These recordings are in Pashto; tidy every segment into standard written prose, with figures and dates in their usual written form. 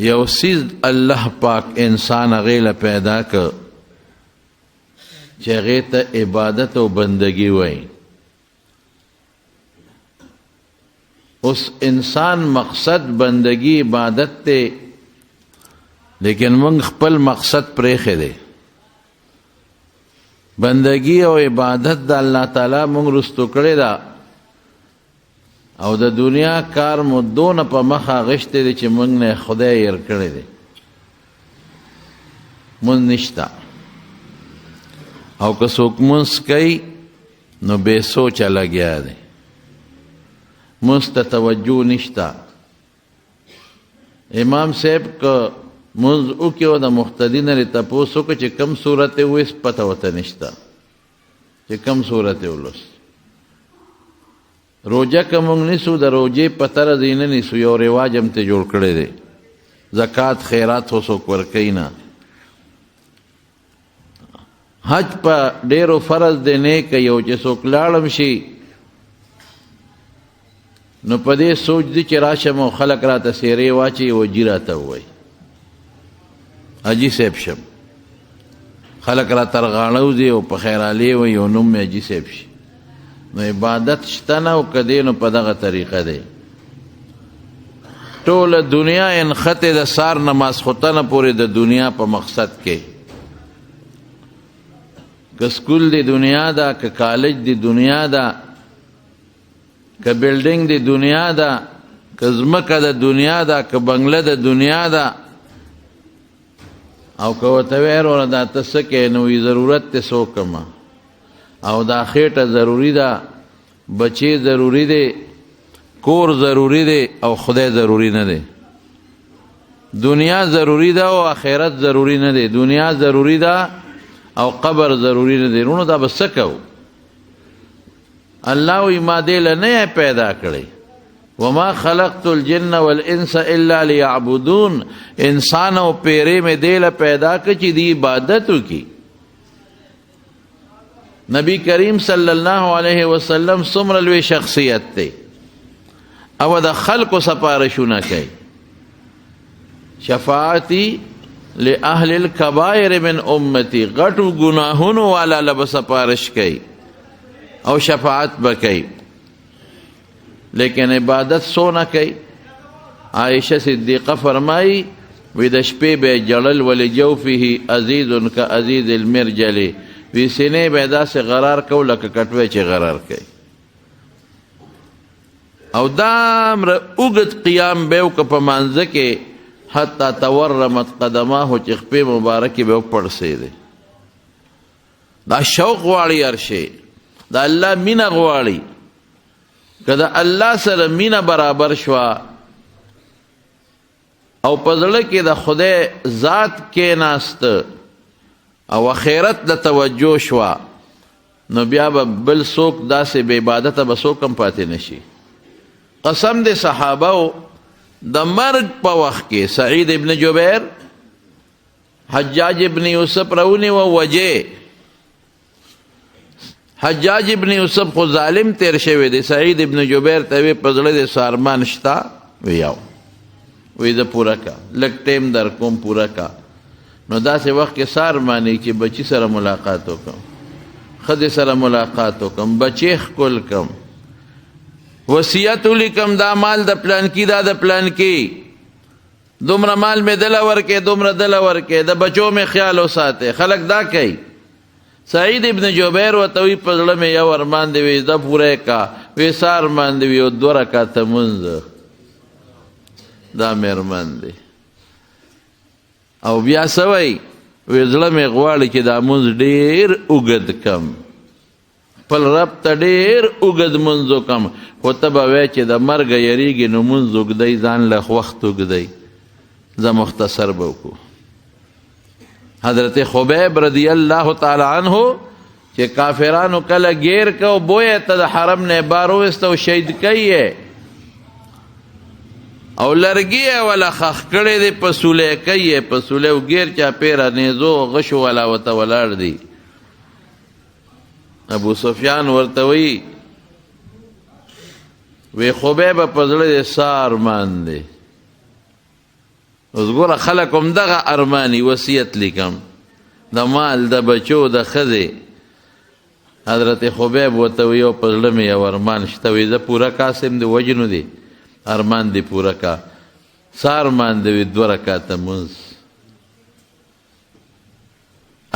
یو سیز الله پاک انسان غیله پیدا که چې هغې ته عبادت او بندگی وایي. اوس انسان مقصد بندگی عبادت ته، لیکن موږ خپل مقصد پرېښی دی. بندگی او عبادت د الله تعالی موږ رستو کړې ده او د دنیا کار مو دونه په مخه غشتی دی چې موږ نه خدای ير کړی دی. مونږ نشته او که څوک مونځ کوي نو بې سوچه لګیا دی، مونځ ته توجه نشته. امام صاحب که مونځ وکړي او د مقتدي نه یې تپوس وکړه چې کوم صورت یې وویست، پته ورته نشته چې کوم صورت یې ولوست. روجه که موږ نیسو د روجې په طرز یې نه نیسو، یو رواج هم ته جوړ کړی دی. زکات خیرات خو څوک ورکوي نه. حج په ډېرو فرض دی نه کوي، او چې څوک لاړم شي نو په دې سوچ دی چې راشم او خلک راته سیرې واچي او حجي راته ووایي حجي صاحب شم، خلک را ترغاړه وځي او په خیرالې وایي او نوم مې حجي صاحب شي. نو عبادت شته نه او که دی نو په دغه طریقه دی. ټوله دنیا انخطې د سار نه ماسخوتنه پورې د دنیا په مقصد کې، که سکول دی دنیا ده، که کالج دی دنیا ده، که بلډینګ دی دنیا ده، که ځمکه د دنیا ده، که بنگله د دنیا ده. او که ورته وایې وروره دا ته څه کوې نو وایي ضرورت دی څه وکړمه، او دا خېټه ضروري ده، بچې ضروري دی، کور ضروري دی او خدای ضروري نه دی. دنیا ضروري ده او آخرت ضروري نه دی. دنیا ضروري ده او قبر ضروري نه دی. رونو دا به څه کوو؟ الله وایي ما دې له نه پیدا کړی، وما خلقت الجن والانس الا ليعبدون. انسان او پیرې مې دې له پیدا کړ چې دی عبادت وکړي. نبی کریم صلی الله علیه وسلم څومره لوی شخصیت دی او د خلقو سپارښونه کوي. شفاعتي لأهل الكبائر من امتی، غټو گناهونو والا له سپارش کوي او شفاعت بکوي، لیکن عبادت سونه کوي. عائشہ صدیقہ فرمائی وی د شپې به جړل ولجوفه عزیز کعزیز المرجل، وی سینې به داسې غرار کو لکه کټوی چې غرار کوي. او دامره اوږد قیام به وکړه په مانځه کې حتی تورمت قدماه، چې خپې مبارکې به وپړسېدې. دا شوق غواړي هر شی، دا الله مینه غواړي. که د الله سره مینه برابر شوه او په زړه کې د خدای ذات کېناسته او آخرت د توجه شوه، نو بیا به بل څوک داسې بې عبادته به څوک هم پاتې نشي. قسم د صحابه د مرګ په وخت کې سعید ابن جبیر حجاج ابن یوسف راونی و وجه. حجاج ابن یوسف خو ظالم تیر شوی دی. سعید ابن جبیر ته وی په زړه د سارمان شته؟ ویاو وی د پوره کا، لږ ټیم در کوم پوره کا. نو داسې وخت کې سارمانی چې بچی سره ملاقات وکم، ښځې سره ملاقات وکم، بچی ښکل کم، وصیت ولیکم دا مال د پلان کی، دا د پلان کی، دومره مال مې دله ورکې، دومره دله ورکې، د بچو مې خیال وساتې. خلک دا کوي. سعید ابن جبیر ورته وی په زړه مې یو ارمان دی، وی دا پوره کا، وی څه ارمان دی؟ وی 2 رکعته مونځ، دا مې ارمان دی. او بیا څه وایي؟ وی زړه مې غواړي چې دا مونځ ډېر اوږد کم، خپل رب ته ډېر اوږد مونځ وکم. خو ته به وایې چې د مرګه یریږي نو مونځ اوږدی، ځان له وخت اوږدی. زه مختصر به وکړو. حضرت خبیب رضی الله تعالی عنہ چې کافرانو کله گیر کو بویه ته د حرم نه بار وایسته او شهید کړی او لرګي ولا خخ کړی دی، په سولی کوي، په سولی او گیر چاپېره نیزو غشو والا ورته ولاړ دی. ابو سفیان ورته وی خبیب په زړه د سار مان دی، اوس ګوره خلک هم دغه ارماني وصیت لیکم د مال د بچو د ښځې حضرت خبیب ورته وی یو په زړه مې یو ارمان شته وی زه پوره کاسم دی وجنو دی ارمان دی پوره کا څه ارمان دی وی 2 رکعاته مونځ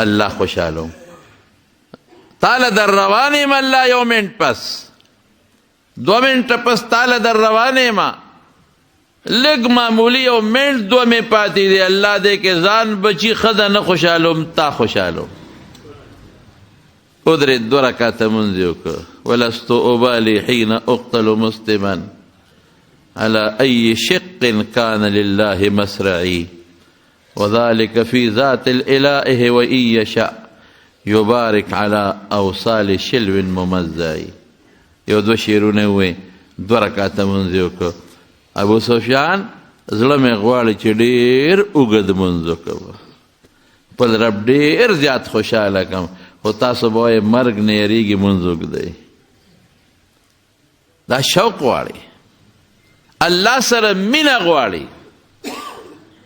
الله خوشحالو تاله در روانې یم الله یو منټ پس 2 منټه پس تاله در روانې ما لږ معمولی یو منټ 2 مې پاتې دی الله دې کې ځان بچي ښځه نه خوشحالوم تا خوشحالو ادرې 2 رکعاته مونځ یې وکړه ولست ابالي حين اقتل مسلما على أي شق كان لله مسرعي وذلك في ذات الإله وإن يشاء يبارك على أوصال شلو ممزعي یو 2 شعرونه وې 2 رکعاته مونځ یې وکړه ابو سفیان زړه مې غواړي چې ډېر اوږد مونځ وکړم خپل رب ډېر زیات خوشحاله کړم خو تاسو به وایئ مرګ نه یېرېږي مونځ اوږدی دا شوق غواړي الله سره مینه غواړي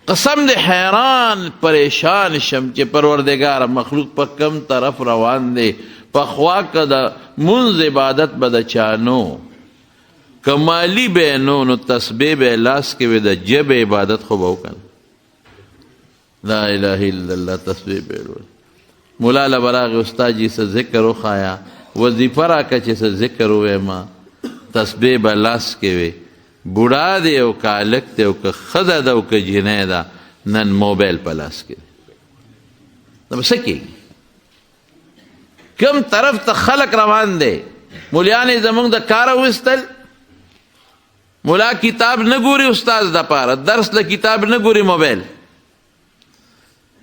قسم دې حیران پریشان شم چې پروردګار مخلوق په کم طرف روان دی په خوا که د مونځ عبادت به د چا نو که مالی به نو نو تسبیح به لاس کې وي د ژبې عبادت خو به وکړ لا اله الا الله تسبیح به ویل مولا له به راغی استاد جي څه ذکر وښایه وظیفه راکړه چې څه ذکر وویمه تسبیح به لاس کې وي بوډا دی او که هلک دی او که ښځه ده او که جنۍ ده نن موبایل په لاس کې دی نو به څه کېږي کوم طرف ته خلک روان دی مولیان یې زموږ د کاره ویستل مولا کتاب نه ګوري استاد دپاره درس له کتاب نه ګوري موبایل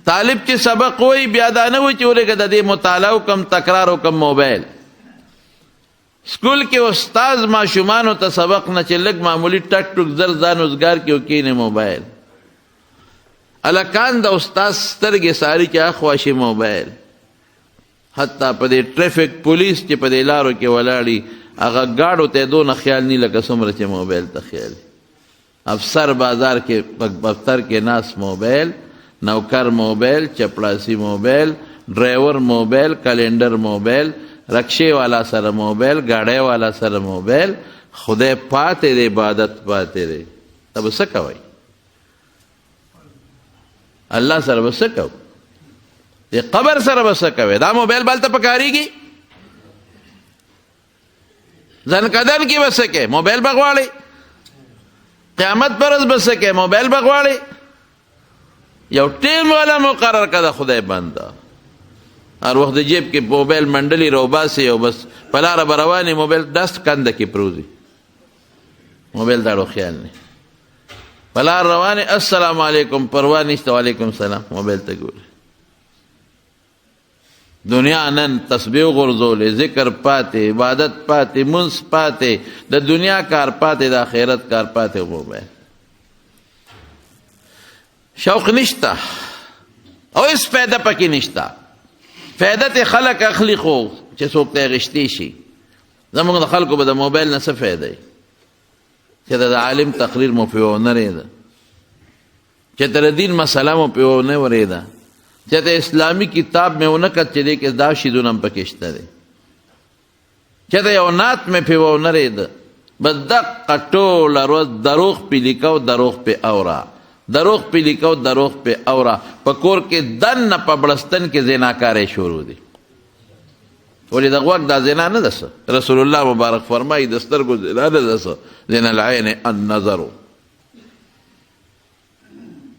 طالب چې سبق وایي بیا دا نه وایي چې ولکه د دې مطالعه وکم تکرار وکم موبایل سکول کې استاد ماشومانو ته سبق نه چې لږ معمولی ټک ټک زر ځان اوزګار کې وکینې موبایل هلکان د استاد سترګې ساري چې اخواشي موبایل حتی په دې ټریفک پولیس چې په دې لارو کې ولاړي هغه ګاډو ته دونه خیال نه لکه څومره چې موبایل ته خیال افسر بازار کې دفتر کې ناس موبایل نوکر موبایل چپړاسي موبایل ډرایور موبایل کلندر موبایل رکشے والا سره موبایل گاڑی والا سره موبایل خدای پاتې دی عبادت پاتې دی ته به څه کوئ الله سره به څه کوو د قبر سره به څه کوئ دا موبایل بل ته پکارېږي ځنکدن کې به څه کوې موبایل به غواړئ قیامت پر ورځ به څه کوې موبایل به غواړئ یو ټیم والا مقرر کړه د خدای بنده هر وخت د جیب کې موبایل منډلې راوباسي او بس په لاره به روانې موبایل دست کنده کې پروزي موبایل داړو خیال نه په لار روانې السلام علیکم پروا نشته وعلیکم السلام موبایل ته ګوري دنیا نن تسبیح غورځولې ذکر پاتې عبادت پاتې منځ پاتې د دنیا کار پاتې د آخرت کار پاتې موبایل شوق نشته او هیڅ فایده پکې نشته فایده ته خلک اخلي خو چې څوک ته غشتي شي زموږ د خلکو به د موبایل نه څه فایده وي چې د عالم تقریر مو پې ونه رېده چې ته د دین مسله مو پې ونه ورېده چې ته اسلامي کتاب مې ونه کړ چې دې کې دا شیدونه هم پکې شته دی چې ته یو نعت مې پې ونه رېده بس دقه ټوله ورځ دروغ پې لیکو دروغ پې اوره دروغ پې لیکو دروغ پې اوره په کور کې دننه په بړستن کې زناکارۍ شروع دي ولې د غوږ دا زنا نه ده څه رسول الله مبارک فرمایي د سترګو زنا نه ده څه زنا العین النظر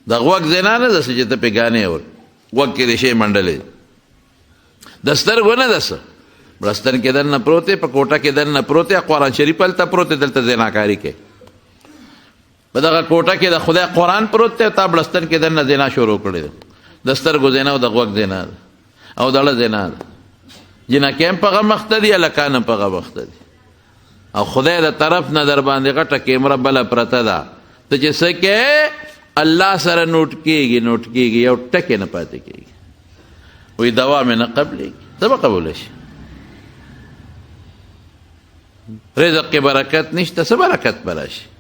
د غوږ زنا نه ده څه چې ته پې ګانې اورې غوږ کې ریشې منډلې د سترګو نه ده څه بړستن کې دننه پروت دی په کوټه کې دننه پروت دی قرآن شریف هلته پروت دی دلته زناکاري کوي په دغه کوټه کې د خدای قرآن پروت دی تا بړستن کې دننه زنا شروع کړې ده د سترګو زنا او د غوږ زنا ده او د اړه زنا ده جنکۍ هم په هغه مخته دي هلکان هم په هغه مخته دي او خدای د طرف نه در باندې غټه کیمره بله پرته ده ته چې څه کې الله سره نوټ کېږي یو ټکې نه پاتې کېږي وایي دوا مې نه قبلېږي څه به قبوله شي رزق کې برکت نشته څه برکت به راشي